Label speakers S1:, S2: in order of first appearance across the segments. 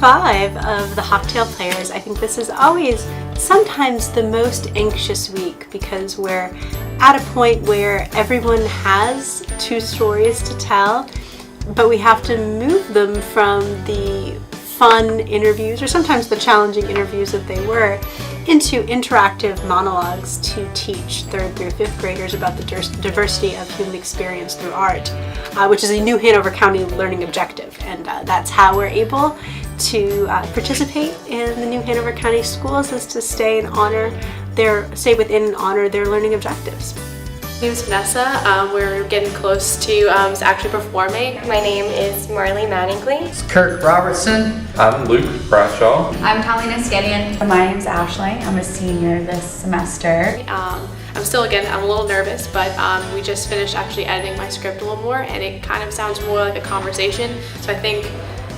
S1: 5 of the Cocktail Players, I think this is always sometimes the most anxious week because we're at a point where everyone has 2 stories to tell, but we have to move them from the fun interviews, or sometimes the challenging interviews that they were, into interactive monologues to teach 3rd through 5th graders about the diversity of human experience through art, which is a New Hanover County learning objective. And that's how we're able to participate in the New Hanover County schools, is to stay within and honor their learning objectives.
S2: My name is Vanessa. We're getting close to actually performing.
S3: My name is Marley Mattingly.
S4: It's Kirk Robertson.
S5: I'm Luke Bradshaw.
S6: I'm Talina Skedian.
S7: My name's Ashley. I'm a senior this semester.
S2: I'm a little nervous, but we just finished actually editing my script a little more, and it kind of sounds more like a conversation. So I think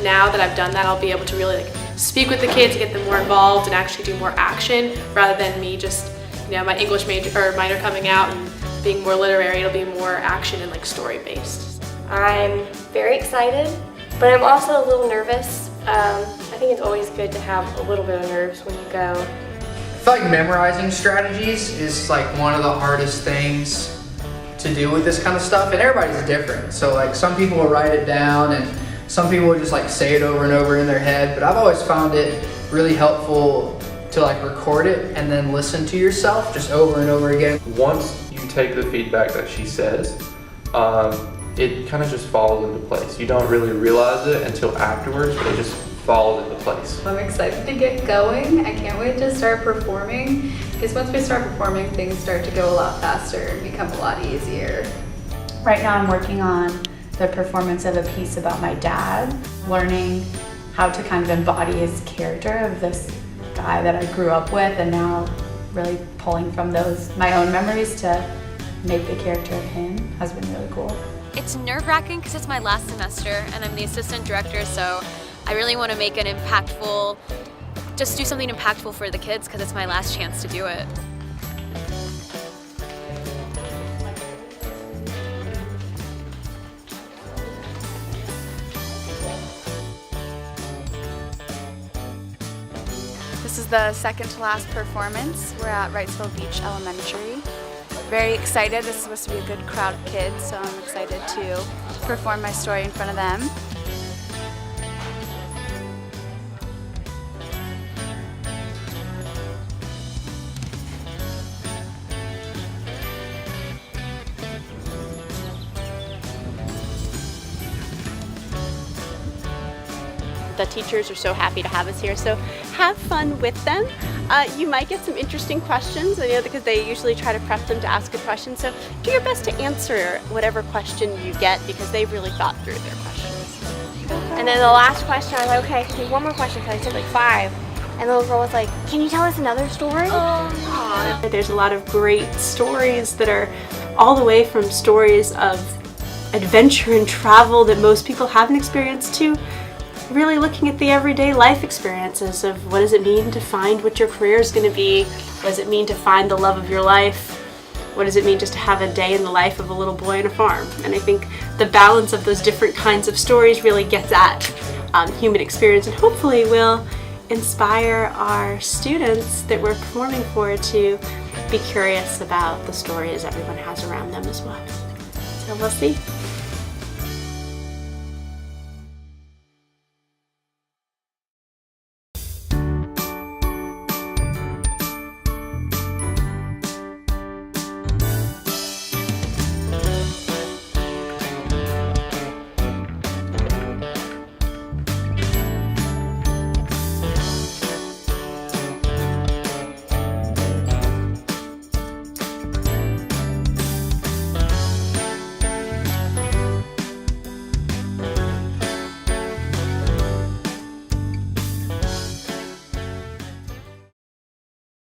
S2: now that I've done that, I'll be able to really speak with the kids, get them more involved, and actually do more action rather than me just, my English minor coming out and being more literary. It'll be more action and story based.
S3: I'm very excited, but I'm also a little nervous. I think it's always good to have a little bit of nerves when you go.
S4: I feel like memorizing strategies is one of the hardest things to do with this kind of stuff, and everybody's different. So some people will write it down, and some people will just say it over and over in their head, but I've always found it really helpful to record it and then listen to yourself just over and over again.
S5: Once you take the feedback that she says, it kind of just falls into place. You don't really realize it until afterwards, but it just falls into place.
S6: I'm excited to get going. I can't wait to start performing, because once we start performing, things start to go a lot faster and become a lot easier.
S7: Right now I'm working on the performance of a piece about my dad, learning how to kind of embody his character of this guy that I grew up with, and now really pulling from my own memories to make the character of him has been really cool.
S8: It's nerve-wracking because it's my last semester and I'm the assistant director, so I really want to make just do something impactful for the kids because it's my last chance to do it.
S9: This is the second to last performance. We're at Wrightsville Beach Elementary. Very excited. This is supposed to be a good crowd of kids, so I'm excited to perform my story in front of them.
S1: The teachers are so happy to have us here, so have fun with them. You might get some interesting questions, because they usually try to prep them to ask a question, so do your best to answer whatever question you get because they've really thought through their questions.
S3: And then the last question, I was like, okay, I can do one more question because I said 5. And the little girl was like, can you tell us another story?
S1: There's a lot of great stories that are all the way from stories of adventure and travel that most people haven't experienced to really looking at the everyday life experiences of what does it mean to find what your career is going to be, what does it mean to find the love of your life, what does it mean just to have a day in the life of a little boy on a farm. And I think the balance of those different kinds of stories really gets at human experience, and hopefully will inspire our students that we're performing for to be curious about the stories everyone has around them as well. So we'll see.